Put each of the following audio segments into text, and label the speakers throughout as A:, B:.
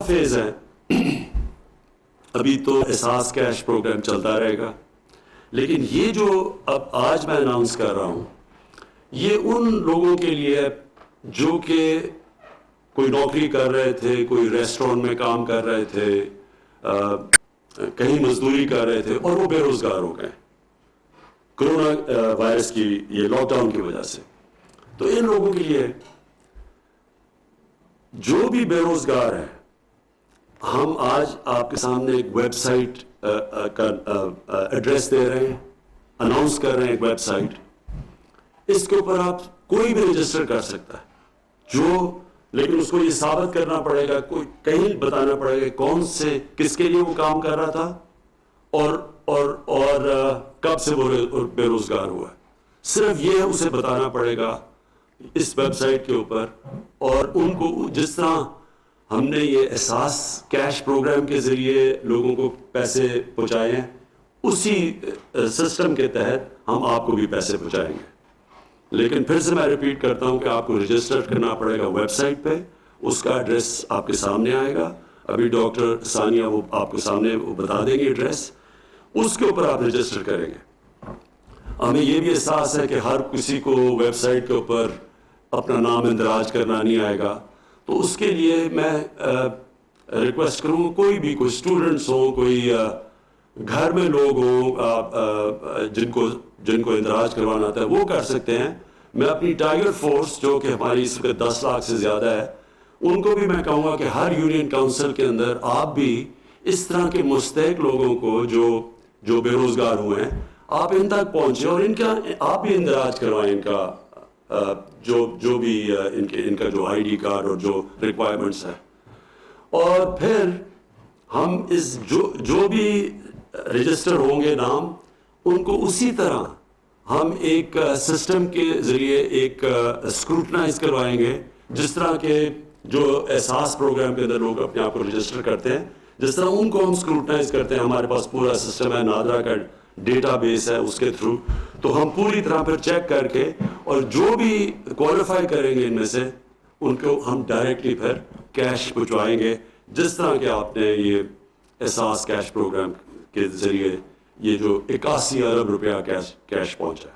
A: Phase ہیں. ابھی تو احساس کیش پروگرام چلتا رہے گا، لیکن یہ جو اب آج میں اناؤنس کر رہا ہوں یہ ان لوگوں کے لیے جو کہ کوئی نوکری کر رہے تھے، کوئی ریسٹورینٹ میں کام کر رہے تھے، کہیں مزدوری کر رہے تھے اور وہ بے روزگار ہو گئے کرونا وائرس کی یہ لاک ڈاؤن کی وجہ سے. تو ان لوگوں کے لیے جو بھی بے روزگار ہے، ہم آج آپ کے سامنے ایک ویب سائٹ کا ایڈریس دے رہے ہیں، اناؤنس کر رہے ہیں ایک ویب سائٹ. اس کے اوپر آپ کوئی بھی رجسٹر کر سکتا ہے، لیکن اس کو یہ ثابت کرنا پڑے گا، کوئی کہیں بتانا پڑے گا کون سے کس کے لیے وہ کام کر رہا تھا اور کب سے وہ بے روزگار ہوا ہے. صرف یہ اسے بتانا پڑے گا اس ویب سائٹ کے اوپر. اور ان کو جس طرح ہم نے یہ احساس کیش پروگرام کے ذریعے لوگوں کو پیسے پہنچائے ہیں، اسی سسٹم کے تحت ہم آپ کو بھی پیسے پہنچائیں گے. لیکن پھر سے میں ریپیٹ کرتا ہوں کہ آپ کو رجسٹر کرنا پڑے گا ویب سائٹ پہ. اس کا ایڈریس آپ کے سامنے آئے گا، ابھی ڈاکٹر ثانیہ وہ آپ کو سامنے وہ بتا دیں گے ایڈریس. اس کے اوپر آپ رجسٹر کریں گے. ہمیں یہ بھی احساس ہے کہ ہر کسی کو ویب سائٹ کے اوپر اپنا نام اندراج کرنا نہیں آئے گا. تو اس کے لیے میں ریکویسٹ کروں گا، کوئی اسٹوڈنٹس ہوں، کوئی گھر میں لوگ ہوں جن کو اندراج کروانا آتا ہے وہ کر سکتے ہیں. میں اپنی ٹائیگر فورس جو کہ ہماری اس وقت 10 لاکھ سے زیادہ ہے، ان کو بھی میں کہوں گا کہ ہر یونین کاؤنسل کے اندر آپ بھی اس طرح کے مستحق لوگوں کو جو بے روزگار ہوئے ہیں آپ ان تک پہنچیں اور آپ بھی اندراج کروائیں ان کا جو بھی ان کا جو آئی ڈی کارڈ اور جو ریکوائرمنٹس ہے. اور پھر ہم جو بھی رجسٹر ہوں گے نام، ان کو اسی طرح ہم ایک سسٹم کے ذریعے ایک اسکروٹنائز کروائیں گے، جس طرح کے جو احساس پروگرام کے اندر لوگ اپنے آپ کو رجسٹر کرتے ہیں، جس طرح ان کو ہم اسکروٹنائز کرتے ہیں. ہمارے پاس پورا سسٹم ہے، نادرا کا ڈیٹا بیس ہے، اس کے تھرو تو ہم پوری طرح پھر چیک کر کے اور جو بھی کوالیفائی کریں گے ان میں سے ان کو ہم ڈائریکٹلی پھر کیش پہنچوائیں گے، جس طرح کہ آپ نے یہ احساس کیش پروگرام کے ذریعے یہ جو 81 ارب روپیہ کیش پہنچا.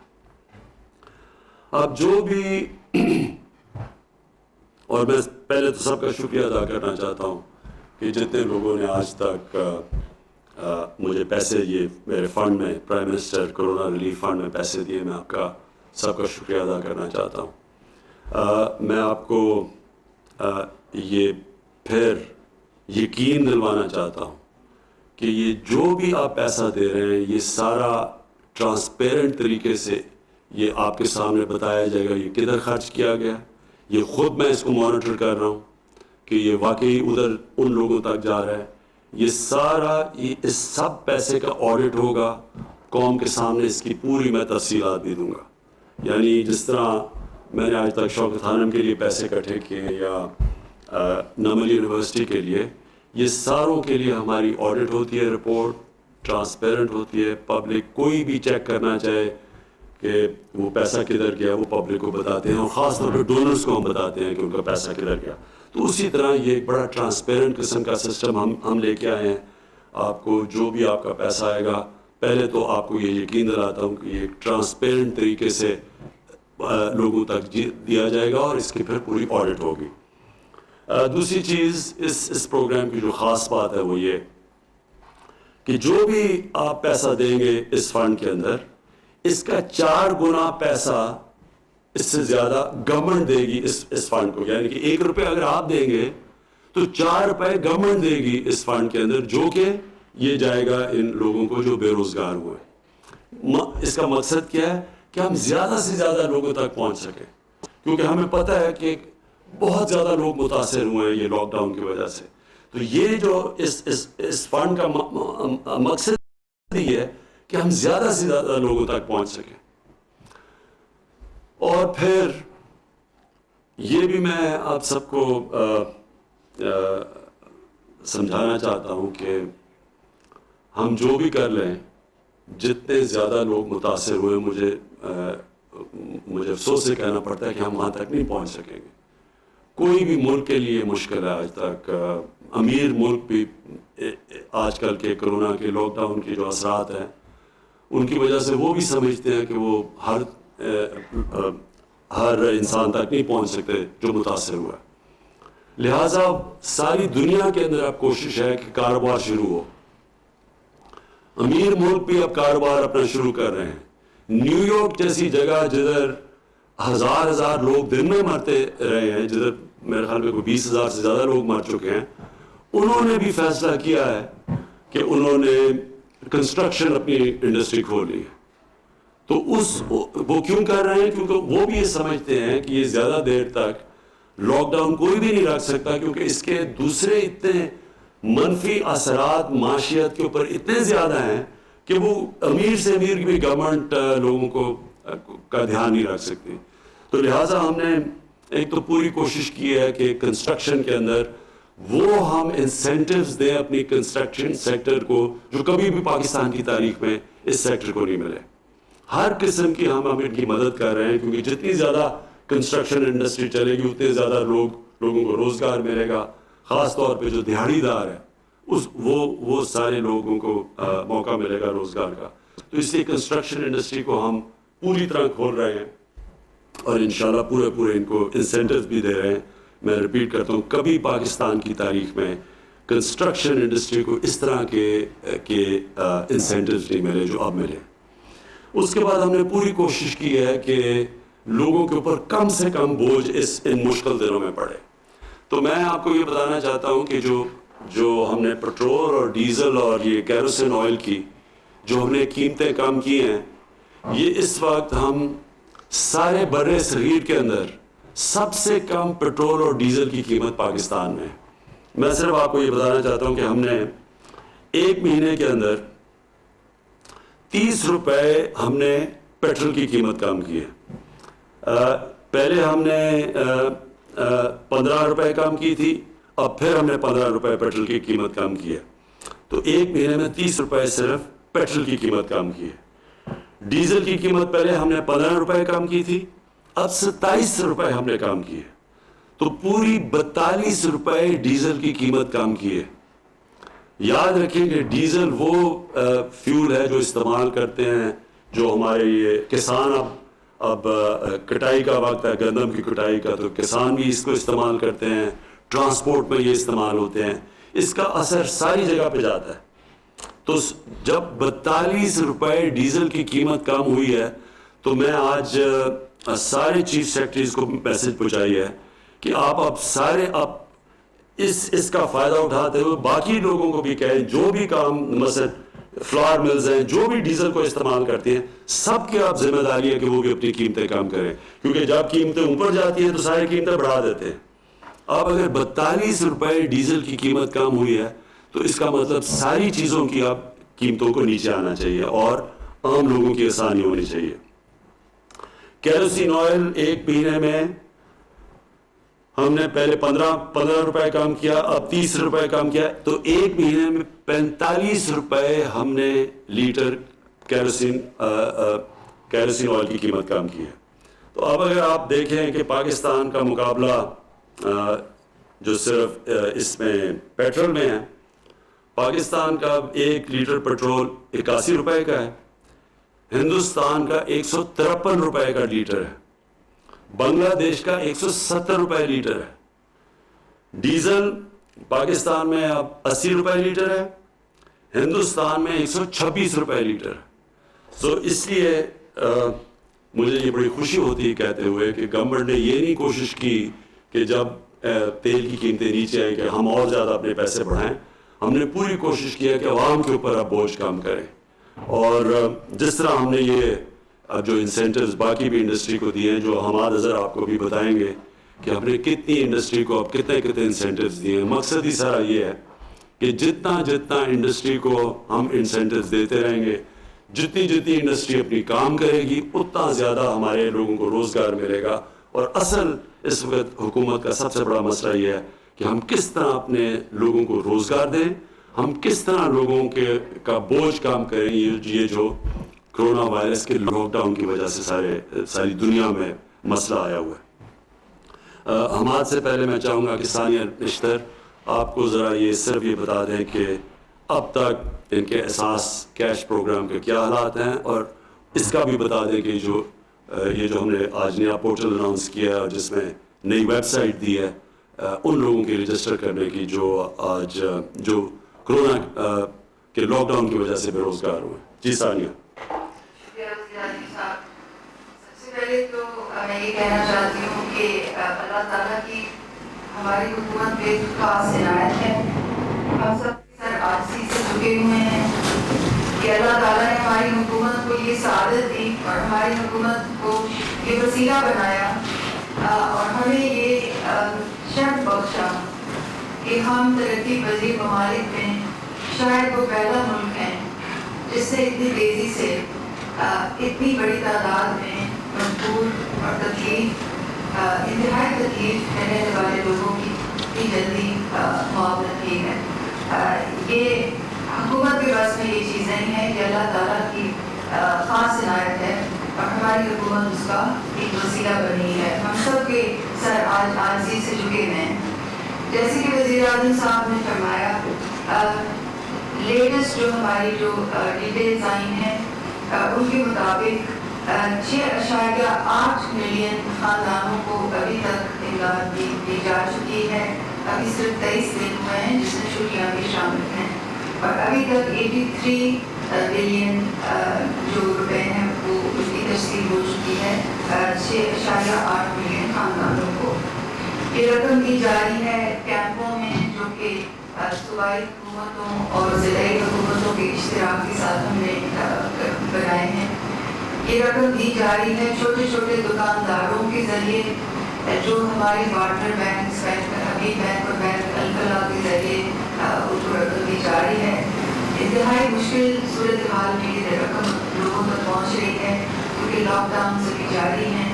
A: اب جو بھی اور میں پہلے تو سب کا شکریہ ادا کرنا چاہتا ہوں کہ جتنے لوگوں نے آج تک مجھے پیسے یہ میرے فنڈ میں prime minister corona relief fund میں پیسے دیے، میں آپ کا سب کا شکریہ ادا کرنا چاہتا ہوں. میں آپ کو یہ پھر یقین دلوانا چاہتا ہوں کہ یہ جو بھی آپ پیسہ دے رہے ہیں یہ سارا ٹرانسپیرنٹ طریقے سے یہ آپ کے سامنے بتایا جائے گا یہ کدھر خرچ کیا گیا. یہ خود میں اس کو مانیٹر کر رہا ہوں کہ یہ واقعی ادھر ان لوگوں تک جا رہا ہے. یہ سارا اس سب پیسے کا آڈٹ ہوگا، قوم کے سامنے اس کی پوری میں تفصیلات بھی دوں گا. یعنی جس طرح میں نے آج تک شوکت خانم کے لیے پیسے اکٹھے کیے یا نمل یونیورسٹی کے لیے، یہ ساروں کے لیے ہماری آڈٹ ہوتی ہے، رپورٹ ٹرانسپیرنٹ ہوتی ہے. پبلک کوئی بھی چیک کرنا چاہے کہ وہ پیسہ کدھر گیا وہ پبلک کو بتاتے ہیں، اور خاص طور پہ ڈونرز کو ہم بتاتے ہیں کہ ان کا پیسہ کدھر گیا. تو اسی طرح یہ ایک بڑا ٹرانسپیرنٹ قسم کا سسٹم ہم لے کے آئے ہیں. آپ کو جو بھی آپ کا پیسہ آئے گا، پہلے تو آپ کو یہ یقین دلاتا ہوں کہ یہ ایک ٹرانسپیرنٹ طریقے سے لوگوں تک دیا جائے گا اور اس کی پھر پوری آڈٹ ہوگی. دوسری چیز اس پروگرام کی جو خاص بات ہے وہ یہ کہ جو بھی آپ پیسہ دیں گے اس فنڈ کے اندر، اس کا 4 گنا پیسہ اس سے زیادہ گورنمنٹ دے گی اس فنڈ کو. یعنی کہ 1 روپے اگر آپ دیں گے تو 4 روپے گورنمنٹ دے گی اس فنڈ کے اندر، جو کہ یہ جائے گا ان لوگوں کو جو بے روزگار ہوئے. اس کا مقصد کیا ہے کہ ہم زیادہ سے زیادہ لوگوں تک پہنچ سکیں، کیونکہ ہمیں پتہ ہے کہ بہت زیادہ لوگ متاثر ہوئے ہیں یہ لاک ڈاؤن کی وجہ سے. تو یہ جو اس فنڈ کا مقصد یہ ہے کہ ہم زیادہ سے زیادہ لوگوں تک پہنچ سکیں. اور پھر یہ بھی میں آپ سب کو سمجھانا چاہتا ہوں کہ ہم جو بھی کر لیں، جتنے زیادہ لوگ متاثر ہوئے، مجھے افسوس سے کہنا پڑتا ہے کہ ہم وہاں تک نہیں پہنچ سکیں گے. کوئی بھی ملک کے لیے مشکل ہے آج تک. امیر ملک بھی آج کل کے کرونا کے لاک ڈاؤن کے جو اثرات ہیں ان کی وجہ سے وہ بھی سمجھتے ہیں کہ وہ ہر انسان تک نہیں پہنچ سکتے جو متاثر ہوا. لہٰذا ساری دنیا کے اندر اب کوشش ہے کہ کاروبار شروع ہو. امیر ملک بھی اب کاروبار اپنا شروع کر رہے ہیں. نیو یارک جیسی جگہ جدھر ہزار لوگ دن میں مرتے رہے ہیں, جدھر میرے خیال میں کوئی 20,000 سے زیادہ لوگ مر چکے ہیں, انہوں نے بھی فیصلہ کیا ہے کہ انہوں نے کنسٹرکشن اپنی انڈسٹری کھولی ہے. تو وہ کیوں کر رہے ہیں؟ کیونکہ وہ بھی یہ سمجھتے ہیں کہ یہ زیادہ دیر تک لاک ڈاؤن کوئی بھی نہیں رکھ سکتا, کیونکہ اس کے دوسرے اتنے منفی اثرات معاشیت کے اوپر اتنے زیادہ ہیں کہ وہ امیر سے امیر کی بھی گورنمنٹ لوگوں کو کا دھیان نہیں رکھ سکتی. تو لہٰذا ہم نے ایک تو پوری کوشش کی ہے کہ کنسٹرکشن کے اندر وہ ہم انسینٹیوز دیں اپنی کنسٹرکشن سیکٹر کو, جو کبھی بھی پاکستان کی تاریخ میں اس سیکٹر کو نہیں ملے. ہر قسم کی ہم ان کی مدد کر رہے ہیں, کیونکہ جتنی زیادہ کنسٹرکشن انڈسٹری چلے گی اتنے زیادہ لوگوں کو روزگار ملے گا. خاص طور پہ جو دیہڑی دار ہے وہ سارے لوگوں کو موقع ملے گا روزگار کا. تو اس لیے کنسٹرکشن انڈسٹری کو ہم پوری طرح کھول رہے ہیں اور انشاءاللہ پورے ان کو انسینٹیوز بھی دے رہے ہیں. میں ریپیٹ کرتا ہوں, کبھی پاکستان کی تاریخ میں کنسٹرکشن انڈسٹری کو اس طرح کے انسینٹیوز نہیں ملے جو اب ملے. اس کے بعد ہم نے پوری کوشش کی ہے کہ لوگوں کے اوپر کم سے کم بوجھ ان مشکل دنوں میں پڑے. تو میں آپ کو یہ بتانا چاہتا ہوں کہ جو ہم نے پیٹرول اور ڈیزل اور یہ کیروسین آئل کی جو ہم نے قیمتیں کم کی ہیں, یہ اس وقت ہم سارے بر صغیر کے اندر سب سے کم پیٹرول اور ڈیزل کی قیمت پاکستان میں. میں صرف آپ کو یہ بتانا چاہتا ہوں کہ ہم نے ایک مہینے کے اندر 30 روپے ہم نے پیٹرول کی قیمت کم کی ہے. پہلے ہم نے 15 روپے کم کی تھی, اب پھر ہم نے 15 روپے پیٹرول کی قیمت کم کی ہے. تو ایک مہینے میں 30 روپے صرف پیٹرول کی قیمت کم کی ہے. ڈیزل کی قیمت پہلے ہم نے 15 روپے کم کی تھی, اب 27 روپے ہم نے کم کی ہے. تو پوری 42 روپے ڈیزل کی قیمت کم کی ہے. یاد رکھیں کہ ڈیزل وہ فیول ہے جو استعمال کرتے ہیں جو ہمارے یہ کسان اب کٹائی کا وقت ہے, گندم کی کٹائی کا, تو کسان بھی اس کو استعمال کرتے ہیں, ٹرانسپورٹ میں یہ استعمال ہوتے ہیں. اس کا اثر ساری جگہ پہ جاتا ہے. تو جب 42 روپے ڈیزل کی قیمت کم ہوئی ہے تو میں آج سارے چیف سیکرٹریز کو میسج پہنچائی ہے کہ آپ اب اس کا فائدہ اٹھاتے ہوئے باقی لوگوں کو بھی کہیں, جو بھی کام مثلا فلاور ملز ہیں جو بھی ڈیزل کو استعمال کرتے ہیں, سب کے آپ ذمہ داری ہے کہ وہ بھی اپنی قیمتیں کم کریں, کیونکہ جب قیمتیں اوپر جاتی ہیں تو ساری قیمتیں بڑھا دیتے ہیں. اب اگر 42 روپے ڈیزل کی قیمت کم ہوئی ہے تو اس کا مطلب ساری چیزوں کی اب قیمتوں کو نیچے آنا چاہیے اور عام لوگوں کی آسانی ہونی چاہیے. کیروسین آئل ایک مہینے میں ہم نے پہلے 15 روپے کم کیا, اب 30 روپے کم کیا, تو ایک مہینے میں 45 روپے ہم نے لیٹر کیروسین آئل کی قیمت کم کی ہے. تو اب اگر آپ دیکھیں کہ پاکستان کا مقابلہ جو صرف اس میں پیٹرول میں ہے, پاکستان کا 1 لیٹر پیٹرول 81 روپے کا ہے, ہندوستان کا 153 روپے کا لیٹر ہے, بنگلہ دیش کا 170 روپے لیٹر ہے. ڈیزل پاکستان میں اب 80 روپے لیٹر ہے, ہندوستان میں 126 روپے لیٹر ہے. سو اس لیے مجھے یہ بڑی خوشی ہوتی ہے کہتے ہوئے کہ گورنمنٹ نے یہ نہیں کوشش کی کہ جب تیل کی قیمتیں نیچے آئیں کہ ہم اور زیادہ اپنے پیسے بڑھائیں. ہم نے پوری کوشش کی ہے کہ عوام کے اوپر اب بوجھ کم کریں, اور جس طرح ہم نے یہ اب جو انسینٹیوز باقی بھی انڈسٹری کو دیے ہیں, جو حماد اظہر آپ کو بھی بتائیں گے کہ ہم نے کتنی انڈسٹری کو اب کتنے انسینٹیوز دیے ہیں. مقصد ہی سارا یہ ہے کہ جتنا انڈسٹری کو ہم انسینٹیوز دیتے رہیں گے, جتنی انڈسٹری اپنی کام کرے گی, اتنا زیادہ ہمارے لوگوں کو روزگار ملے گا. اور اصل اس وقت حکومت کا سب سے بڑا مسئلہ یہ ہے کہ ہم کس طرح اپنے لوگوں کو روزگار دیں, ہم کس طرح لوگوں کا بوجھ کم کریں. یہ جو کرونا وائرس کے لاک ڈاؤن کی وجہ سے ساری دنیا میں مسئلہ آیا ہوا ہے. حماد سے پہلے میں چاہوں گا کہ ثانیہ نشتر آپ کو ذرا یہ صرف یہ بتا دیں کہ اب تک ان کے احساس کیش پروگرام کے کیا حالات ہیں، اور اس کا بھی بتا دیں کہ یہ جو ہم نے آج نیا پورٹل اناؤنس کیا ہے اور جس میں نئی ویب سائٹ دی ہے ان لوگوں کے رجسٹر کرنے کی جو آج جو کرونا کے لاک ڈاؤن کی وجہ سے بے روزگار ہوئے. جی ثانیہ.
B: سب سے پہلے تو میں یہ کہنا چاہتی ہوں کہ اللہ تعالیٰ کی ہماری حکومت پہ خاص عنایت ہے. ہم سب سر عاجزی سے جھکے ہوئے ہیں کہ اللہ تعالیٰ نے ہماری حکومت کو یہ سعادت دی اور ہماری حکومت کو یہ وسیلہ بنایا اور ہمیں یہ شرف بخشا کہ ہم ترقی پذیر ممالک میں شاید وہ پہلا ملک ہے جس سے اتنی تیزی سے اتنی بڑی تعداد میں مجبور اور تکلیف انتہائی تکلیف میں رہنے والے لوگوں کی اتنی جلدی معاونت کی ہے. یہ حکومت کے بس میں یہ چیز نہیں ہے کہ اللہ تعالیٰ کی خاص عنایت ہے اور ہماری حکومت اس کا ایک وسیلہ بنی ہے. ہم سب کے سر آج عاجزی سے جھکے ہوئے ہیں. جیسے کہ وزیر اعظم صاحب نے فرمایا لیٹسٹ جو ہماری جو ڈیٹیلز آئی ہیں ان کے مطابق 6.8 ملین خاندانوں کو ابھی تک امداد دی جا چکی ہے. ابھی صرف 23 دن ہوئے ہیں جس میں چھٹیاں بھی شامل ہیں اور ابھی تک 83 بلین جو روپے ہیں وہ اس کی تشکیل ہو چکی ہے 6.8 ملین خاندانوں کو. یہ رقم دی جا رہی ہے کیمپوں میں جو کہ صوبائی حکومتوں اور ضلعی حکومتوں کے اشتراک کے ساتھ ہم نے بنائے ہیں. یہ رقم دی جا رہی ہے چھوٹے چھوٹے دکانداروں کے ذریعے جو ہمارے پارٹنر بینکس حبیب بینک اور بینک الفلاح کے ذریعے ان کو رقم دی جا رہی ہے. انتہائی مشکل صورتحال میں یہ رقم لوگوں تک پہنچ رہی ہے کیونکہ لاک ڈاؤن ابھی جاری ہیں.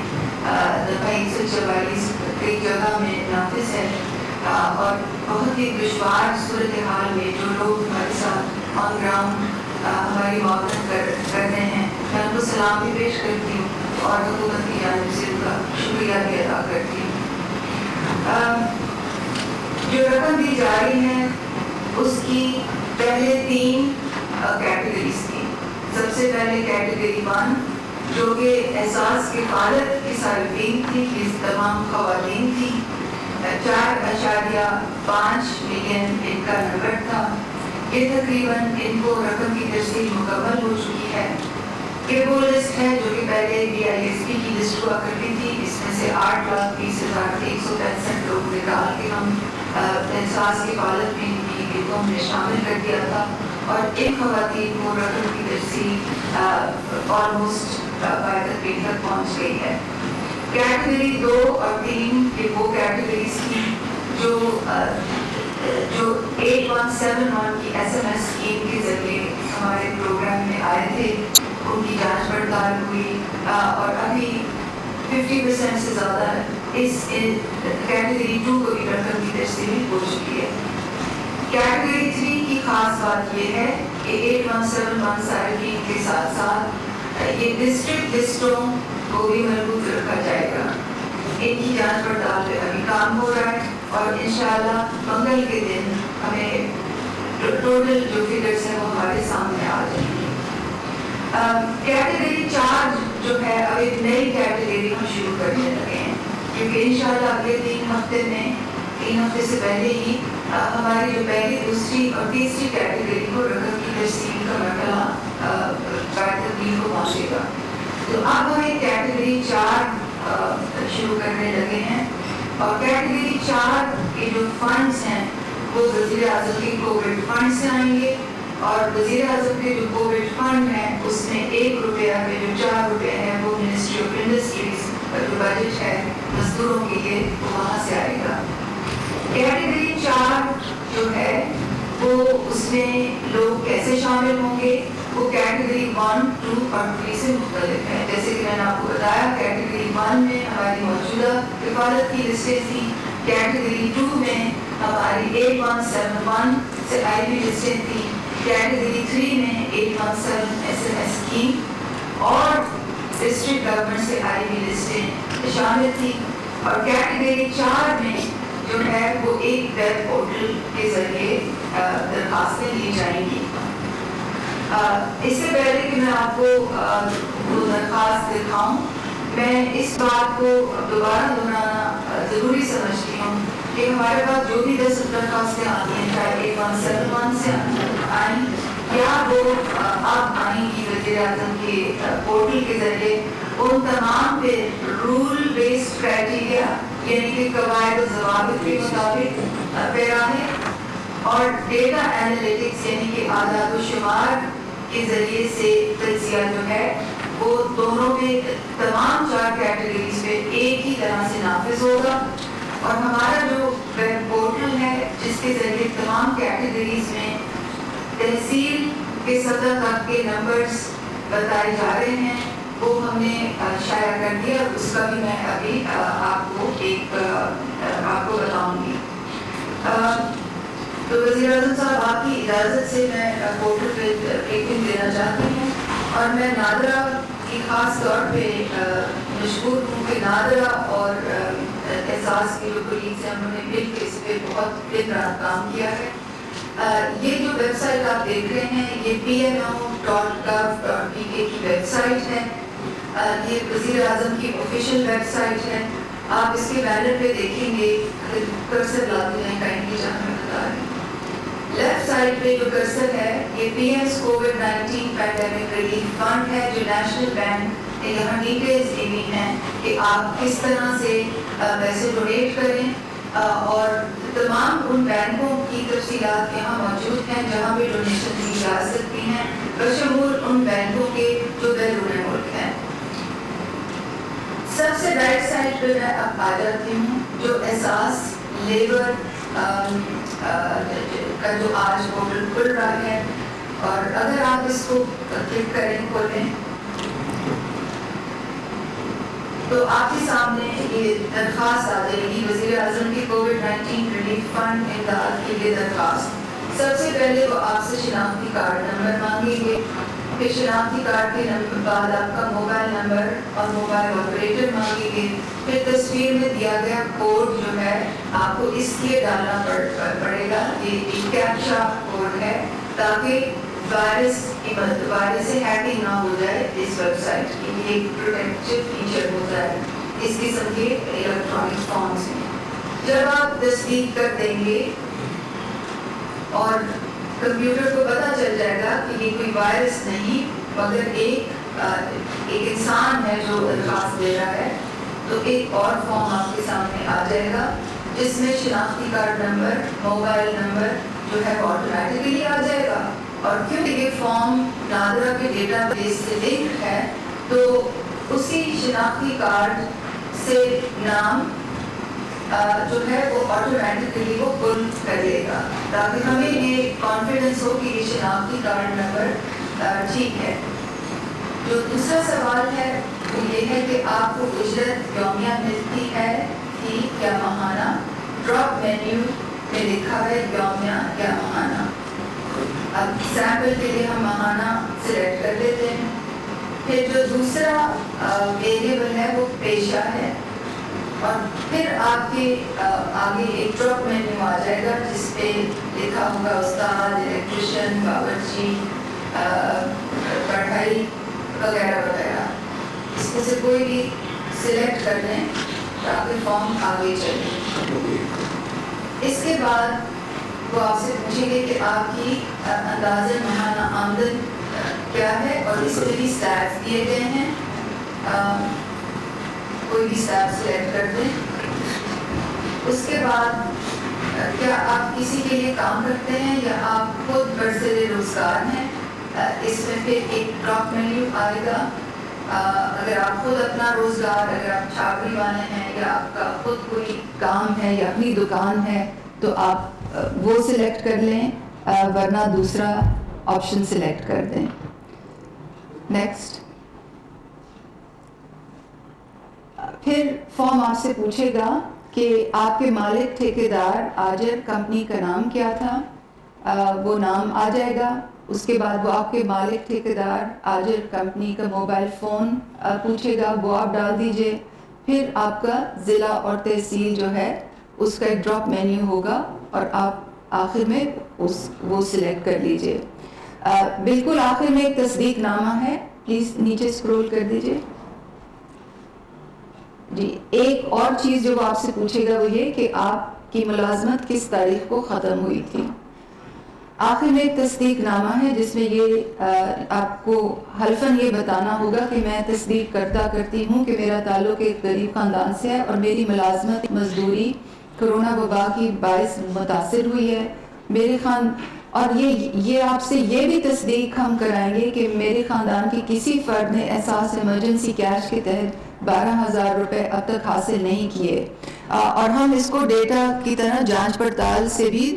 B: دفعہ 144 کئی جگہ میں نافذ ہے اور بہت ہی دشوار صورتحال میں جو لوگ ہمارے ساتھ آن گراؤنڈ ہماری معاونت کر رہے ہیں میں ان کو سلام بھی پیش کرتی ہوں اور حکومت کی جانب سے ان کا شکریہ بھی ادا کرتی ہوں. جو رقم دی جا رہی ہے اس کی پہلے 3 کیٹیگریز تھی. سب سے پہلے کیٹیگری 1 جو کہ احساس کفالت کی صارفین تھی، اس تمام خواتین تھی. 4.5 ملین ان کا نمبر تھا. یہ تقریباً ان کو رقم کی ترسیل مکمل ہو چکی ہے. یہ وہ لسٹ ہے جو کہ پہلے BISP کی لسٹ ہوا کرتی تھی. اس میں سے 8,20,165 لوگ نکال کے ہم احساس کفالت میں ان کی گروہوں میں شامل کر دیا تھا اور ان خواتین کو رقم کی ترسیل آلموسٹ قاعدت پہ تک پہنچ گئی ہے. کیٹیگری 2 اور 3 کی وہ کیٹیگریز تھی جو 8171 کی SMS اسکیم کے ذریعے ہمارے پروگرام میں آئے تھے. ان کی جانچ پڑتال ہوئی اور ابھی 50% سے زیادہ اس کیٹیگری 2 کو بھی رقم کی ترسیل ہو چکی ہے. کیٹیگری 3 کی خاص بات یہ ہے کہ 8171 صارفین کے ساتھ ساتھ یہ ڈسٹرکٹ لسٹوں کو بھی محفوظ رکھا جائے گا. ان کی جانچ پڑتال پہ ابھی کام ہو رہا ہے اور انشاءاللہ منگل کے دن ہمیں ٹوٹل جو فگرز ہیں وہ ہمارے سامنے آ جائیں گے. کیٹیگری 4 جو ہے اب ایک نئی کیٹیگری ہم شروع کرنے لگے ہیں کیونکہ انشاءاللہ اگلے 3 ہفتے میں 3 ہفتے سے پہلے ہی ہماری جو پہلی دوسری اور تیسری کیٹیگری کو رقم کی ترسیل کا مرحلہ تقریب کو پہنچے گا. تو اب ہم ایک کیٹیگری 4 شروع کرنے لگے ہیں اور کیٹیگری 4 کے جو فنڈز ہیں وہ وزیر اعظم کے کووڈ فنڈ سے آئیں گے اور وزیر اعظم کے جو کووڈ فنڈ ہے اس میں 1 روپیہ میں جو 4 روپے ہیں وہ منسٹری آف انڈسٹریز کا جو بجٹ ہے مزدوروں کے لیے وہ وہاں سے آئے گا. کیٹیگری 4 جو ہے وہ اس میں لوگ کیسے شامل ہوں گے وہ کیٹیگری 1, 2 اور 3 سے مختلف ہے. جیسے کہ میں نے آپ کو بتایا کیٹیگری 1 میں ہماری موجودہ کفالت کی لسٹیں تھیں. کیٹیگری 2 میں ہماری 8171 سے آئی بی لسٹیں تھیں. کیٹیگری 3 میں 817 SMS اسکیم اور ڈسٹرکٹ گورنمنٹ سے آئی بی لسٹیں شامل تھی. اور کیٹیگری 4 میں جو ہے وہ ایک ویب پورٹل کے ذریعے درخواستیں لی جائیں گی. اس سے پہلے کہ میں آپ کو وہ درخواست دکھاؤں، میں اس بات کو دوبارہ دہرانا ضروری سمجھتی ہوں کہ ہمارے پاس جو بھی 10 درخواستیں آتی ہیں، چاہے 8171 سے آئیں یا وہ اب آئیں گی وزیر اعظم کے پورٹل کے ذریعے، ان تمام پہ رول بیسڈ کرائٹیریا یعنی کہ قواعد و ضوابط کے مطابق پیرانے اور ڈیٹا انالیٹکس یعنی کہ اعداد و شمار کے ذریعے سے تجزیہ جو ہے وہ دونوں پہ تمام 4 کیٹیگریز پہ ایک ہی طرح سے نافذ ہوگا. اور ہمارا جو ویب پورٹل ہے جس کے ذریعے تمام کیٹیگریز میں تحصیل کے سطح تک کے نمبرز بتائے جا رہے ہیں وہ ہم نے شائع کر دیا. اس کا بھی میں ابھی آپ کو بتاؤں گی. تو وزیر اعظم صاحب آپ کی اجازت سے میں پورٹل پہ بریفنگ دینا چاہتی ہوں اور میں نادرا کی خاص طور پہ مشکور ہوں کہ نادرا اور احساس کی جو کولیگز ہیں انہوں نے مل کے اس پہ بہت دن رات کام کیا ہے. یہ جو ویب سائٹ آپ دیکھ رہے ہیں یہ pmo.gov.pk کی ویب سائٹ ہے. یہ وزیر اعظم کی آفیشیل ویب سائٹ ہے. آپ اس کے بینر پہ دیکھیں گے، کرسر لاتے ہیں کائنڈلی جہاں میں بتا رہی ہوں. لیفٹ سائڈ پہ جو کرسر ہے یہ P S COVID-19 pandemic relief fund ہے جو نیشنل بینک نے یہاں ڈیٹیلز دی ہوئی ہیں کہ آپ کس طرح سے پیسے ڈونیٹ کریں اور تمام ان بینکوں کی تفصیلات یہاں موجود ہیں جہاں پہ ڈونیشن دی جا سکتی ہیں بشمول ان بینکوں کے جو بیرون ملک ہیں. سب سے رائٹ سائڈ پہ میں اب آ جاتی ہوں جو احساس لیبر کا جو آج پورٹل کھل رہا ہے اور اگر آپ اس کو کلک کریں کھولیں تو آپ کے سامنے یہ درخواست آ جائے گی وزیر اعظم کی کووڈ-19 ریلیف فنڈ امداد کے لیے درخواست. سب سے پہلے وہ آپ سے شناختی کارڈ نمبر مانگیں گے، پھر شناختی کارڈ کے بعد آپ کا موبائل نمبر اور موبائل آپریٹر مانگیں گے، پھر تصویر میں دیا گیا کوڈ جو ہے آپ کو اس لیے ڈالنا پڑے گا. یہ ایک کیپچا کوڈ ہے تاکہ وائرس سے ہیکنگ نہ ہو جائے. اس ویب سائٹ کی یہ ایک پروٹیکٹیو فیچر ہوتا ہے اس قسم کے الیکٹرانک فارمز میں. جب آپ تصدیق کر دیں گے اور کمپیوٹر کو پتہ چل جائے گا کہ یہ کوئی وائرس نہیں مگر ایک انسان ہے جو درخواست دے رہا ہے، تو ایک اور فارم آپ کے سامنے آ جائے گا جس میں شناختی کارڈ نمبر، موبائل نمبر جو ہے وہ آٹومیٹکلی آ جائے گا. اور کیونکہ یہ فارم نادرا کے ڈیٹا بیس سے لنک ہے تو اسی شناختی کارڈ سے نام جو ہے وہ آٹومیٹکلی وہ پل کر لے گا تاکہ ہمیں یہ کانفیڈنس ہو کہ یہ شناختی کارڈ نمبر ٹھیک ہے. جو دوسرا سوال ہے وہ یہ ہے کہ آپ کو اجرت یومیہ ملتی ہے کہ یا ماہانہ. ڈراپ مینیو میں لکھا ہے یومیہ یا ماہانہ. اب سیمپل کے لیے ہم ماہانہ سلیکٹ کر لیتے ہیں. پھر جو دوسرا ویریبل ہے وہ پیشہ ہے اور پھر آپ کے آگے ایک ڈراپ مینیو آ جائے گا جس پہ لکھا ہوگا استاد، الیکٹریشین، باورچی، پڑھائی وغیرہ وغیرہ. اس میں سے کوئی بھی سلیکٹ کر لیں تاکہ فارم آگے چلے. اس کے بعد وہ آپ سے پوچھیں گے کہ آپ کی اندازہ ماہانہ آمدن کیا ہے اور اس میں بھی سلیبس دیے گئے ہیں. کوئی بھی سلیب سلیکٹ کر دیں. اس کے بعد کیا آپ کسی کے لیے کام کرتے ہیں یا آپ خود برسر روزگار ہیں. اس میں پھر ایک ڈراپ مینیو آئے گا. اگر آپ خود اپنا روزگار، اگر آپ چھاپری والے ہیں یا آپ کا خود کوئی کام ہے یا اپنی دکان ہے تو آپ وہ سلیکٹ کر لیں ورنہ دوسرا آپشن سلیکٹ کر دیں. نیکسٹ. پھر فارم آپ سے پوچھے گا کہ آپ کے مالک ٹھیکیدار آجر کمپنی کا نام کیا تھا. وہ نام آ جائے گا. اس کے بعد وہ آپ کے مالک ٹھیکیدار آجر کمپنی کا موبائل فون پوچھے گا، وہ آپ ڈال دیجئے. پھر آپ کا ضلع اور تحصیل جو ہے اس کا ایک ڈراپ مینیو ہوگا اور آپ آخر میں وہ سلیکٹ کر لیجئے. بالکل آخر میں ایک تصدیق نامہ ہے, پلیز نیچے اسکرول کر دیجئے. جی, ایک اور چیز جو وہ آپ سے پوچھے گا وہ یہ کہ آپ کی ملازمت کس تاریخ کو ختم ہوئی تھی. آخر میں ایک تصدیق نامہ ہے جس میں یہ آپ کو حلفاً یہ بتانا ہوگا کہ میں تصدیق کرتی ہوں کہ میرا تعلق ایک غریب خاندان سے ہے اور میری ملازمت مزدوری کرونا وبا کی باعث متاثر ہوئی ہے. میرے اور یہ آپ سے یہ بھی تصدیق ہم کرائیں گے کہ میرے خاندان کے کسی فرد نے احساس ایمرجنسی کیش کے تحت 12,000 روپے اب تک حاصل نہیں کیے, اور ہم اس کو ڈیٹا کی طرح جانچ پڑتال سے بھی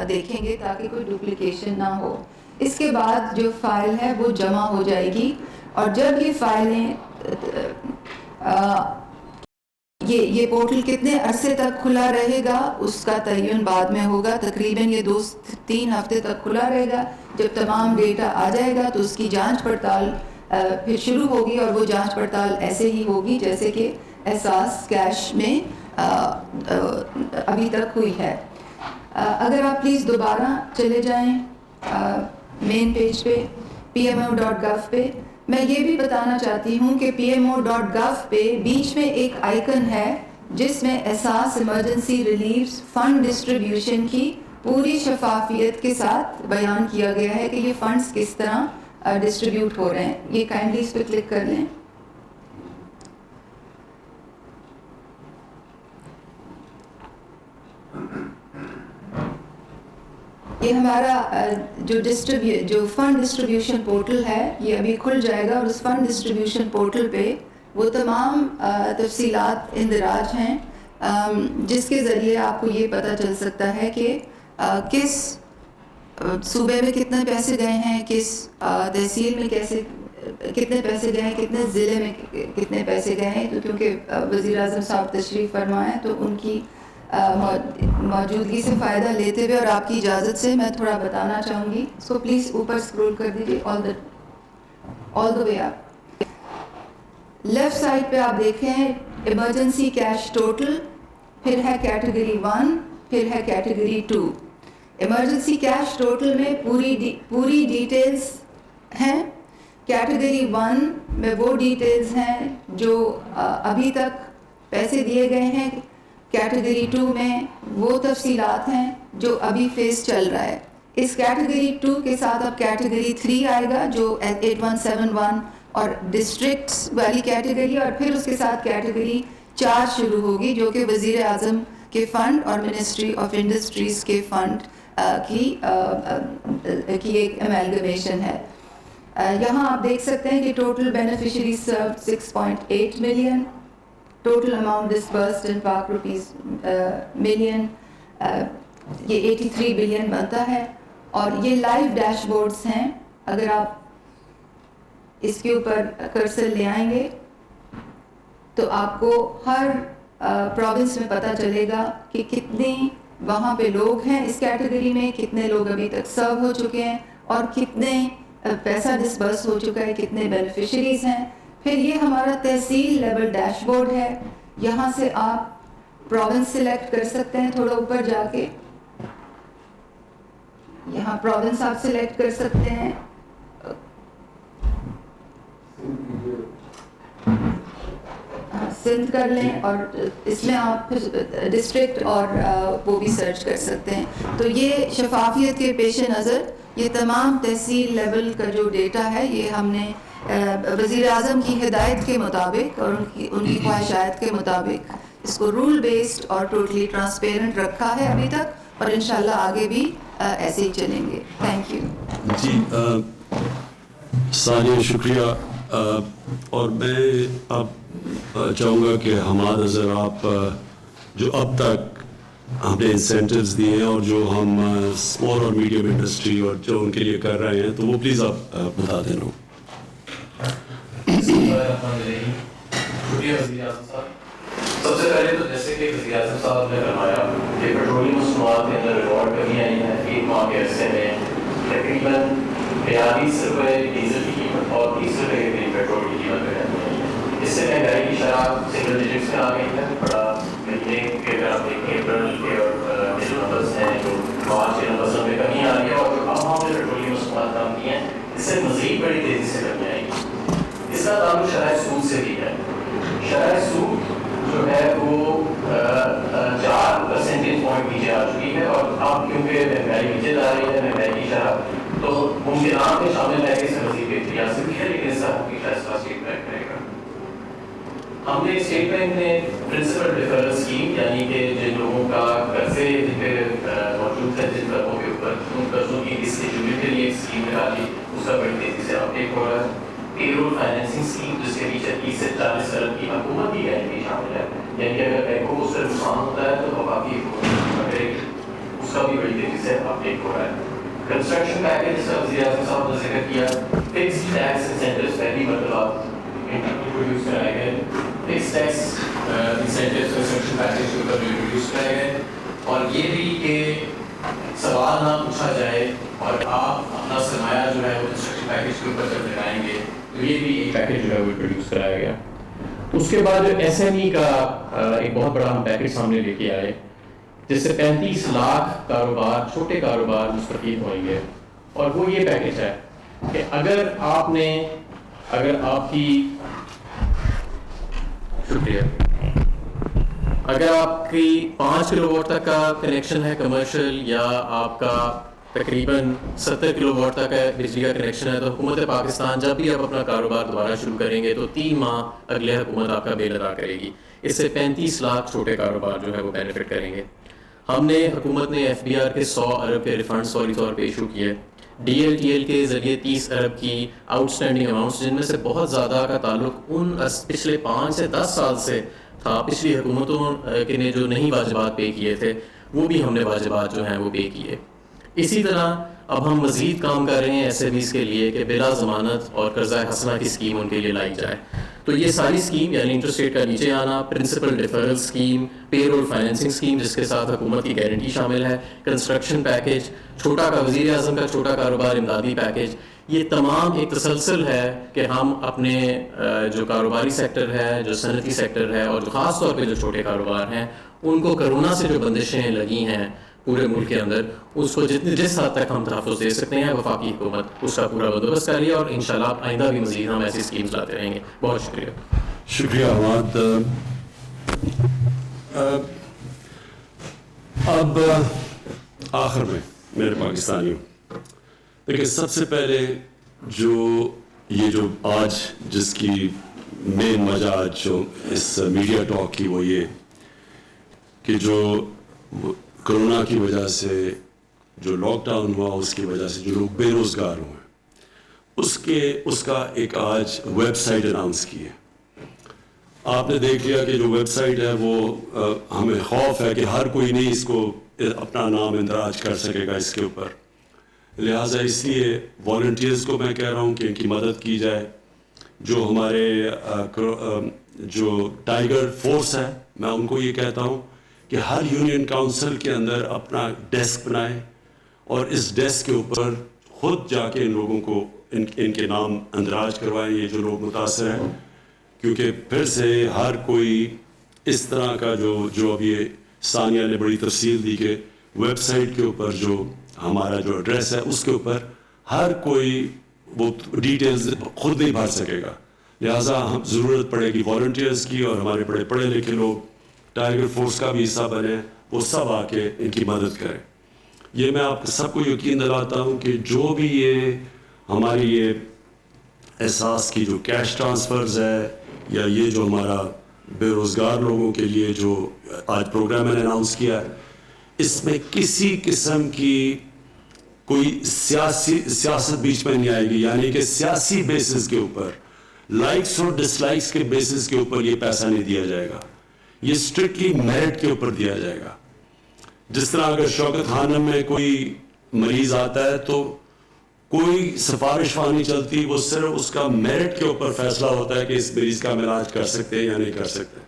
B: دیکھیں گے تاکہ کوئی ڈپلیکیشن نہ ہو. اس کے بعد جو فائل ہے وہ جمع ہو جائے گی, اور جب یہ فائلیں یہ پورٹل کتنے عرصے تک کھلا رہے گا اس کا تعین بعد میں ہوگا. تقریباً یہ 2-3 ہفتے تک کھلا رہے گا. جب تمام ڈیٹا آ جائے گا تو اس کی جانچ پڑتال پھر شروع ہوگی, اور وہ جانچ پڑتال ایسے ہی ہوگی جیسے کہ احساس کیش میں ابھی تک ہوئی ہے. اگر آپ پلیز دوبارہ چلے جائیں مین پیج پہ pmo.gov پہ. میں یہ بھی بتانا چاہتی ہوں کہ pmo.gov پہ بیچ میں ایک آئیکن ہے جس میں احساس ایمرجنسی ریلیف فنڈ ڈسٹریبیوشن کی پوری شفافیت کے ساتھ بیان کیا گیا ہے کہ یہ فنڈز کس طرح ڈسٹریبیوٹ ہو رہے ہیں. یہ کائنڈلی اس پہ کلک کر لیں. یہ ہمارا جو فنڈ ڈسٹریبیوشن پورٹل ہے یہ ابھی کھل جائے گا, اور اس فنڈ ڈسٹریبیوشن پورٹل پہ وہ تمام تفصیلات اندراج ہیں جس کے ذریعے آپ کو یہ پتہ چل سکتا ہے کہ کس صوبے میں کتنے پیسے گئے ہیں, کس تحصیل میں کتنے پیسے گئے ہیں, کتنے ضلع میں کتنے پیسے گئے ہیں. تو کیونکہ وزیر اعظم صاحب تشریف فرما ہیں تو ان کی موجودگی سے فائدہ لیتے ہوئے اور آپ کی اجازت سے میں تھوڑا بتانا چاہوں گی. اس کو پلیز اوپر اسکرول کر دیجیے آل دا وے اپ. لیفٹ سائڈ پہ آپ دیکھیں ایمرجنسی کیش ٹوٹل, پھر ہے کیٹیگری 1, پھر ہے کیٹیگری 2. ایمرجنسی کیش ٹوٹل میں پوری ڈیٹیلز ہیں. کیٹیگری 1 میں وہ ڈیٹیلز ہیں جو ابھی تک پیسے دیے گئے ہیں. کیٹیگری 2 میں وہ تفصیلات ہیں جو ابھی فیس چل رہا ہے. اس کیٹیگری 2 کے ساتھ اب کیٹیگری 3 آئے گا جو 8171 اور ڈسٹرکٹس والی کیٹیگری, اور پھر اس کے ساتھ کیٹیگری 4 شروع ہوگی جو کہ وزیر اعظم کے فنڈ اور منسٹری آف انڈسٹریز کے فنڈ کی ایک ایمالگمیشن ہے. یہاں آپ دیکھ سکتے ہیں کہ total beneficiaries served 6.8 million, total amount disbursed in Pak rupees million, یہ 83 بلین بنتا ہے. اور یہ لائیو ڈیش بورڈز ہیں. اگر آپ اس کے اوپر کرسر لے آئیں گے تو آپ کو ہر پروونس میں پتہ چلے گا کہ کتنے وہاں پہ لوگ ہیں اس کیٹیگری میں, کتنے لوگ ابھی تک سرو ہو چکے ہیں, اور کتنے پیسہ ڈسبرس ہو چکا ہے, کتنے بینیفیشریز ہیں. پھر یہ ہمارا تحصیل لیول ڈیش بورڈ ہے. یہاں سے آپ پروونس سلیکٹ کر سکتے ہیں. تھوڑا اوپر جا کے یہاں پروونس آپ سلیکٹ کر سکتے ہیں. سندھ کر لیں, اور اس میں آپ ڈسٹرکٹ اور وہ بھی سرچ کر سکتے ہیں. تو یہ شفافیت کے پیش نظر یہ تمام تحصیل لیول کا جو ڈیٹا ہے یہ ہم نے وزیر اعظم کی ہدایت کے مطابق اور ان کی خواہشات کے مطابق اس کو رول بیسڈ اور ٹوٹلی ٹرانسپیرنٹ رکھا ہے ابھی تک, اور انشاءاللہ آگے بھی ایسے ہی چلیں گے. Thank you.
A: جی ثانیہ شکریہ. اور میں اب چاہوں گا کہ ہمارا نظر آپ جو اب تک ہم نے انسینٹیوز دیے ہیں اور جو ہم اسمال اور میڈیم انڈسٹری اور جو ان کے لیے کر رہے ہیں تو وہ پلیز آپ بتا دینا.
C: سب سے پہلے تو جیسے کہ وزیر اعظم صاحب نے فرمایا کہ پیٹرولیم مصنوعات کے اندر ریکارڈ کمی آئی ہے. 1 ماہ کے عرصے میں تقریباً 42 روپے ڈیزل کی قیمت اور 30 روپے کے قریب پیٹرول کی قیمت بڑھ جاتی ہے. اس سے مہنگائی کی شرح سنگل ڈیجٹس میں آ گئی ہے. بڑا مہینے کے اگر آپ دیکھیں اپریل کے اور جو نمبرس ہیں جو مارچ کے نمبرس میں کمی آ رہی ہے اور جو اب ہم نے پیٹرولیم مصنوعات کام کی ہیں اس سے مزید بڑی تیزی سے کمی آئے گی. اس کا تعلق شرح سود سے بھی ہے. شرح سود جو ہے وہ 4 پرسنٹیج پوائنٹ نیچے آ چکی ہے اور اب کیونکہ مہنگائی نیچے جا رہی ہے مہنگائی کی شرح تو ممکنات میں شامل ہے کہ اس میں مزید بہتری آ سکتی ہے لیکن اس کا حقیقی فیصلہ اسٹیٹ بینک کرے گا. ہم نے اسٹیٹ بینک نے پرنسپل ڈیفرل اسکیم یعنی کہ جن لوگوں کا قرضے جن پہ موجود ہے جن قرضوں کے اوپر ان قرضوں کی ڈسٹریبیوٹ کے لیے ایک اسکیم نکالی اس کا بڑی تیزی سے اپڈیٹ ہو رہا ہے. پے رول فائنینسنگ اسکیم جس کے پیچھے 30 سے 40 ارب کی حکومت کی گارنٹی شامل ہے یعنی کہ اگر بینکوں کو اس سے نقصان ہوتا ہے تو وفاقی حکومت کرے گی اس کا بھی بڑی تیزی سے اپڈیٹ ہو رہا ہے. کنسٹرکشن پیکیج جس کا وزیر اعظم صاحب نے ذکر کیا فکسڈ ٹیکس انسینٹیوز پہلی مرتبہ انٹروڈیوس کرائے گئے. Fix tax incentives construction package کے اوپر انٹروڈیوس کرائے گئے اور یہ بھی کہ سوال نہ پوچھا جائے اور آپ اپنا سرمایہ جو ہے وہ کنسٹرکشن پیکیج کے اوپر جب لگائیں گے تو یہ بھی ایک پیکیج جو ہے وہ انٹروڈیوس کرایا گیا. اس کے بعد جو ایس ایم ای کا ایک بہت بڑا ہم پیکیج سامنے لے کے آئے جس سے 35 لاکھ کاروبار چھوٹے کاروبار مستفید ہوئیں گے اور وہ یہ پیکیج ہے کہ اگر آپ کی شکریہ اگر آپ کی 5 کلو واٹ تک کا کنیکشن ہے کمرشل یا آپ کا تقریباً 70 کلو واٹ تک کا بجلی کا کنیکشن ہے تو حکومت پاکستان جب بھی آپ اپنا کاروبار دوبارہ شروع کریں گے تو 3 ماہ اگلے حکومت آپ کا بل ادا کرے گی. اس سے 35 لاکھ چھوٹے کاروبار جو ہے وہ بینیفٹ کریں گے. حکومت نے ایف بی آر کے 100 ارب کے ریفنڈ فوری طور پہ ایشو کیے. ڈی ایل ٹی ایل کے ذریعے 30 ارب کی آؤٹ اسٹینڈنگ اماؤنٹس جن میں سے بہت زیادہ کا تعلق ان پچھلے 5 سے 10 سال سے تھا پچھلی حکومتوں کے نے جو نہیں واجبات پے کیے تھے وہ بھی ہم نے واجبات جو ہیں وہ پے کیے. اسی طرح اب ہم مزید کام کر رہے ہیں ایس ایم ایز کے لیے کہ بلا ضمانت اور قرضہ حسنہ کی اسکیم ان کے لیے لائی جائے. تو یہ ساری اسکیم یعنی انٹرسٹ ریٹ کا نیچے آنا, پرنسپل ڈیفرل اسکیم, پے رول فائنینسنگ اسکیم جس کے ساتھ حکومت کی گارنٹی شامل ہے, کنسٹرکشن پیکیج, چھوٹا کا وزیر اعظم کا چھوٹا کاروبار امدادی پیکیج, یہ تمام ایک تسلسل ہے کہ ہم اپنے جو کاروباری سیکٹر ہے, جو صنعتی سیکٹر ہے اور جو خاص طور پہ جو چھوٹے کاروبار ہیں ان کو کرونا سے جو بندشیں لگی ہیں پورے ملک کے اندر اس کو جس حد تک ہم تحفظ دے سکتے ہیں وفاقی حکومت اس کا پورا بندوبست کر رہی ہے اور انشاءاللہ آئندہ بھی مزید ہم ایسی اسکیمز لاتے رہیں گے. بہت شکریہ.
A: شکریہ حماد. اب آخر میں میرے پاکستانیوں دیکھیں سب سے پہلے جو آج جس کی مین وجہ جو اس میڈیا ٹاک کی وہ یہ کہ جو کرونا کی وجہ سے جو لاک ڈاؤن ہوا اس کی وجہ سے جو لوگ بے روزگار ہوئے اس کا ایک آج ویب سائٹ اناؤنس کی ہے. آپ نے دیکھ لیا کہ جو ویب سائٹ ہے وہ ہمیں خوف ہے کہ ہر کوئی نہیں اس کو اپنا نام اندراج کر سکے گا اس کے اوپر, لہٰذا اس لیے والنٹیئرز کو میں کہہ رہا ہوں کہ ان کی مدد کی جائے. جو ہمارے جو ٹائیگر فورس ہے میں ان کو یہ کہتا ہوں کہ ہر یونین کاؤنسل کے اندر اپنا ڈیسک بنائے اور اس ڈیسک کے اوپر خود جا کے ان لوگوں کو ان کے نام اندراج کروائیں یہ جو لوگ متاثر ہیں, کیونکہ پھر سے ہر کوئی اس طرح کا جو اب یہ ثانیہ نے بڑی تفصیل دی کہ ویب سائٹ کے اوپر جو ہمارا جو ایڈریس ہے اس کے اوپر ہر کوئی وہ ڈیٹیلز خود نہیں بھر سکے گا, لہٰذا ہم ضرورت پڑے گی والنٹیئرز کی اور ہمارے بڑے پڑھے لکھے لوگ ٹائیگر فورس کا بھی حصہ بنے وہ سب آ کے ان کی مدد کریں. یہ میں آپ سب کو یقین دلاتا ہوں کہ جو بھی یہ ہماری یہ احساس کی جو کیش ٹرانسفرز ہے یا یہ جو ہمارا بے روزگار لوگوں کے لیے جو آج پروگرام میں نے اناؤنس کیا ہے اس میں کسی قسم کی کوئی سیاست بیچ میں نہیں آئے گی, یعنی کہ سیاسی بیسس کے اوپر لائکس اور ڈس لائکس کے بیسس کے اوپر یہ پیسہ نہیں دیا جائے گا, یہ اسٹرکٹلی میرٹ کے اوپر دیا جائے گا. جس طرح اگر شوکت خانم میں کوئی مریض آتا ہے تو کوئی سفارش وہاں نہیں چلتی, وہ صرف اس کا میرٹ کے اوپر فیصلہ ہوتا ہے کہ اس مریض کا ہم علاج کر سکتے ہیں یا نہیں کر سکتے.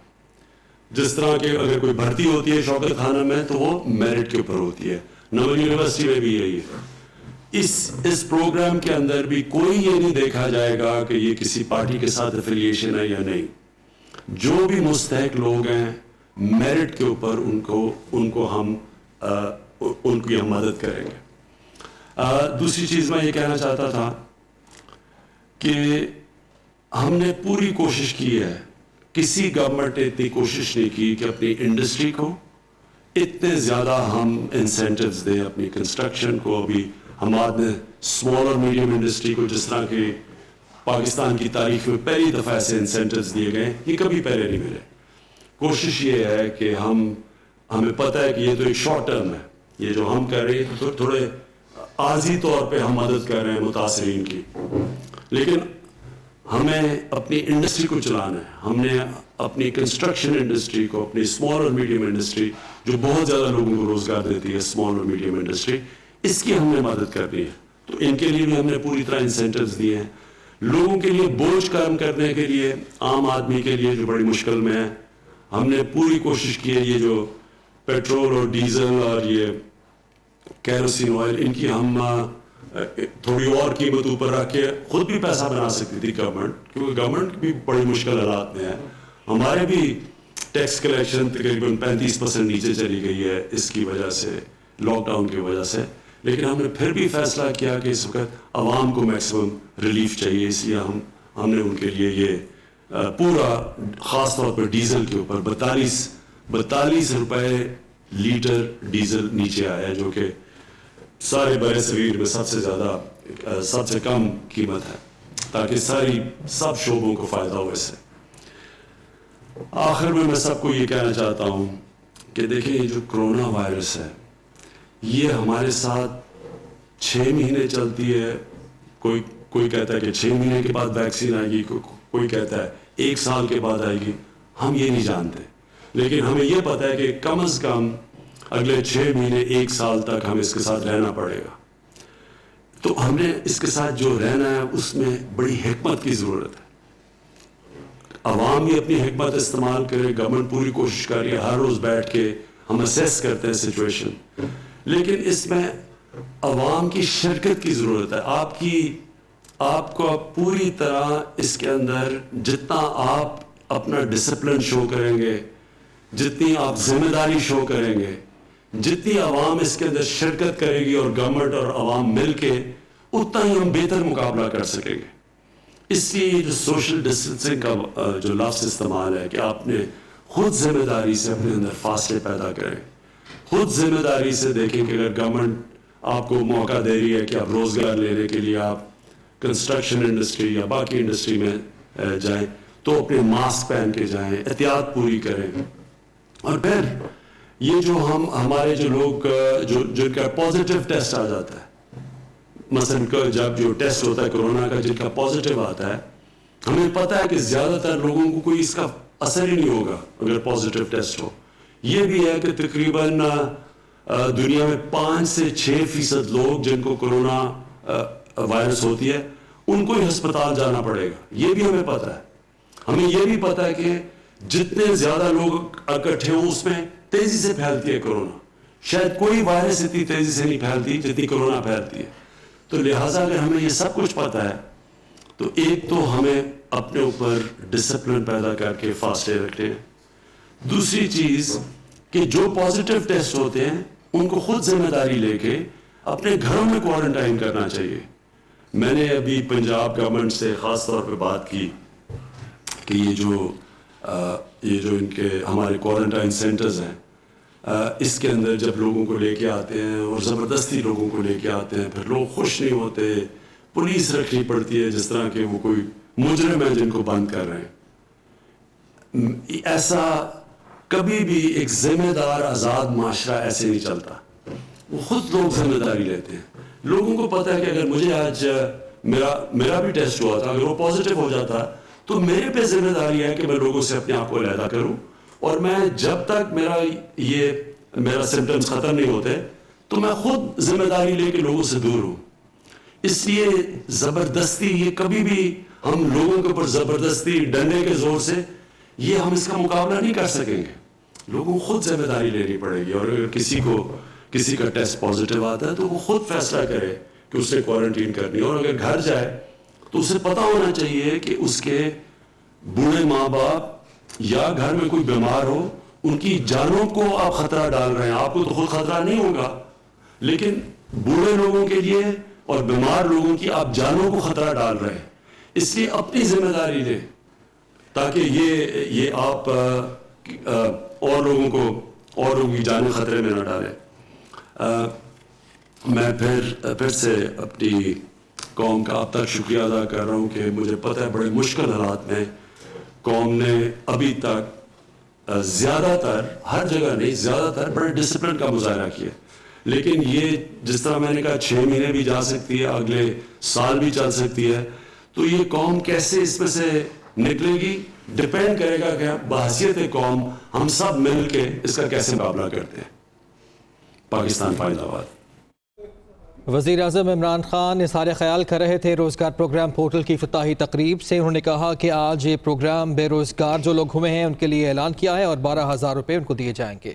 A: جس طرح کہ اگر کوئی بھرتی ہوتی ہے شوکت خانم میں تو وہ میرٹ کے اوپر ہوتی ہے, نوین یونیورسٹی میں بھی یہی ہے. اس پروگرام کے اندر بھی کوئی یہ نہیں دیکھا جائے گا کہ یہ کسی پارٹی کے ساتھ افیلیشن ہے یا نہیں, جو بھی مستحق لوگ ہیں میرٹ کے اوپر ان کو ہم ان کی ہم مدد کریں گے. دوسری چیز میں یہ کہنا چاہتا تھا کہ ہم نے پوری کوشش کی ہے, کسی گورنمنٹ نے اتنی کوشش نہیں کی کہ اپنی انڈسٹری کو اتنے زیادہ ہم انسینٹیوز دیں, اپنی کنسٹرکشن کو. ابھی ہمارے اسمال اور میڈیم انڈسٹری کو جس طرح کہ پاکستان کی تاریخ میں پہلی دفعہ ایسے انسینٹیوز دیے گئے, یہ کبھی پہلے نہیں ملے. کوشش یہ ہے کہ ہمیں پتہ ہے کہ یہ تو ایک شارٹ ٹرم ہے, یہ جو ہم کر رہے ہیں تو تھوڑے عارضی طور پہ ہم مدد کر رہے ہیں متاثرین کی, لیکن ہمیں اپنی انڈسٹری کو چلانا ہے. ہم نے اپنی کنسٹرکشن انڈسٹری کو, اپنی اسمال اور میڈیم انڈسٹری جو بہت زیادہ لوگوں کو روزگار دیتی ہے, اسمال اور میڈیم انڈسٹری, اس کی ہم نے مدد کرنی ہے. تو ان کے لیے بھی ہم نے پوری طرح انسینٹیوز دیے ہیں. لوگوں کے لیے بوجھ کم کرنے کے لیے, عام آدمی کے لیے جو بڑی مشکل میں ہے, ہم نے پوری کوشش کی ہے. یہ جو پیٹرول اور ڈیزل اور یہ کیروسین آئل, ان کی ہم تھوڑی اور قیمتوں پر رکھ کے خود بھی پیسہ بنا سکتی تھی گورنمنٹ, کیونکہ گورنمنٹ بھی بڑی مشکل حالات میں ہے. ہمارے بھی ٹیکس کلیکشن تقریباً 35% نیچے چلی گئی ہے اس کی وجہ سے, لاک ڈاؤن کی وجہ سے. لیکن ہم نے پھر بھی فیصلہ کیا کہ اس وقت عوام کو میکسیمم ریلیف چاہیے, اس لیے ہم نے ان کے لیے یہ پورا, خاص طور پر ڈیزل کے اوپر 42 روپے لیٹر ڈیزل نیچے آیا, جو کہ سارے بر صغیر میں سب سے کم قیمت ہے, تاکہ سب شعبوں کو فائدہ ہو اس سے. آخر میں سب کو یہ کہنا چاہتا ہوں کہ دیکھیں, یہ جو کرونا وائرس ہے یہ ہمارے ساتھ 6 مہینے چلتی ہے. کوئی کہتا ہے کہ 6 مہینے کے بعد ویکسین آئے گی, کوئی کہتا ہے 1 سال کے بعد آئے گی. ہم یہ نہیں جانتے, لیکن ہمیں یہ پتہ ہے کہ کم از کم اگلے 6 مہینے 1 سال تک ہمیں اس کے ساتھ رہنا پڑے گا. تو ہم نے اس کے ساتھ جو رہنا ہے اس میں بڑی حکمت کی ضرورت ہے. عوام بھی اپنی حکمت استعمال کرے, گورنمنٹ پوری کوشش کر رہی ہے, ہر روز بیٹھ کے ہم اسیس کرتے ہیں سچویشن, لیکن اس میں عوام کی شرکت کی ضرورت ہے. آپ کو پوری طرح اس کے اندر جتنا آپ اپنا ڈسپلن شو کریں گے, جتنی آپ ذمہ داری شو کریں گے, جتنی عوام اس کے اندر شرکت کرے گی اور گورنمنٹ اور عوام مل کے, اتنا ہی ہم بہتر مقابلہ کر سکیں گے. اس لیے جو سوشل ڈسٹینسنگ کا جو لفظ استعمال ہے کہ آپ نے خود ذمہ داری سے اپنے اندر فاصلے پیدا کریں, خود ذمہ داری سے دیکھیں کہ اگر گورنمنٹ آپ کو موقع دے رہی ہے کہ آپ روزگار لینے کے لیے آپ کنسٹرکشن انڈسٹری یا باقی انڈسٹری میں جائیں, تو اپنے ماسک پہن کے جائیں, احتیاط پوری کریں. اور پھر یہ جو ہمارے جو لوگ جن کا پازیٹیو ٹیسٹ آ جاتا ہے, مثلا جب جو ٹیسٹ ہوتا ہے کرونا کا جن کا پازیٹیو آتا ہے, ہمیں پتہ ہے کہ زیادہ تر لوگوں کو کوئی اس کا اثر ہی نہیں ہوگا اگر پازیٹیو ٹیسٹ ہو. یہ بھی ہے کہ تقریباً دنیا میں 5 سے 6% لوگ جن کو کرونا وائرس ہوتی ہے ان کو ہی ہسپتال جانا پڑے گا. یہ بھی ہمیں پتہ ہے. ہمیں یہ بھی پتہ ہے کہ جتنے زیادہ لوگ اکٹھے ہوں اس میں تیزی سے پھیلتی ہے کرونا. شاید کوئی وائرس اتنی تیزی سے نہیں پھیلتی جتنی کرونا پھیلتی ہے. تو لہٰذا اگر ہمیں یہ سب کچھ پتہ ہے تو ایک تو ہمیں اپنے اوپر ڈسپلن پیدا کر کے فاصلے رکھتے ہیں. دوسری چیز کہ جو پازیٹیو ٹیسٹ ہوتے ہیں ان کو خود ذمہ داری لے کے اپنے گھروں میں کوارنٹائن کرنا چاہیے. میں نے ابھی پنجاب گورنمنٹ سے خاص طور پہ بات کی کہ یہ جو ان کے ہمارے کوارنٹائن سینٹرز ہیں, اس کے اندر جب لوگوں کو لے کے آتے ہیں اور زبردستی لوگوں کو لے کے آتے ہیں, پھر لوگ خوش نہیں ہوتے, پولیس رکھنی پڑتی ہے جس طرح کہ وہ کوئی مجرم ہے جن کو بند کر رہے ہیں. ایسا کبھی بھی ایک ذمہ دار آزاد معاشرہ ایسے نہیں چلتا. وہ خود لوگ ذمہ داری لیتے ہیں. لوگوں کو پتہ ہے کہ اگر مجھے آج میرا بھی ٹیسٹ ہوا تھا, اگر وہ پازیٹیو ہو جاتا تو میرے پہ ذمہ داری ہے کہ میں لوگوں سے اپنے آپ کو علیحدہ کروں, اور میں جب تک میرا سمپٹمز ختم نہیں ہوتے تو میں خود ذمہ داری لے کے لوگوں سے دور ہوں. اس لیے زبردستی یہ کبھی بھی ہم لوگوں کے اوپر زبردستی ڈنڈے کے زور سے یہ ہم اس کا مقابلہ نہیں کر سکیں گے. لوگوں کو خود ذمہ داری لینی پڑے گی. اور اگر کسی کا ٹیسٹ پازیٹیو آتا ہے تو وہ خود فیصلہ کرے کہ اس نے کوارنٹین کرنی ہے. اور اگر گھر جائے تو اسے پتہ ہونا چاہیے کہ اس کے بوڑھے ماں باپ یا گھر میں کوئی بیمار ہو، ان کی جانوں کو آپ خطرہ ڈال رہے ہیں. آپ کو تو خود خطرہ نہیں ہوگا، لیکن بوڑھے لوگوں کے لیے اور بیمار لوگوں کی آپ جانوں کو خطرہ ڈال رہے ہیں. اس لیے اپنی ذمہ داری لیں تاکہ یہ آپ اور لوگوں کی جانیں خطرے میں نہ ڈالیں. میں پھر سے اپنی قوم کا اب تک شکریہ ادا کر رہا ہوں کہ مجھے پتہ ہے بڑے مشکل حالات میں قوم نے ابھی تک زیادہ تر، ہر جگہ نہیں، زیادہ تر بڑے ڈسپلن کا مظاہرہ کیا. لیکن یہ جس طرح میں نے کہا 6 مہینے بھی جا سکتی ہے، اگلے سال بھی چل سکتی ہے، تو یہ قوم کیسے اس میں سے نکلے گی ڈپینڈ کرے گا کہ بحیثیت قوم ہم سب مل کے اس کا کیسے مقابلہ کرتے ہیں. پاکستان زندہ باد.
D: وزیر اعظم عمران خان اظہار خیال کر رہے تھے روزگار پروگرام پورٹل کی افتتاحی تقریب سے. انہوں نے کہا کہ آج یہ پروگرام بے روزگار جو لوگ ہوئے ہیں ان کے لیے اعلان کیا ہے اور 12,000 روپے ان کو دیے جائیں گے.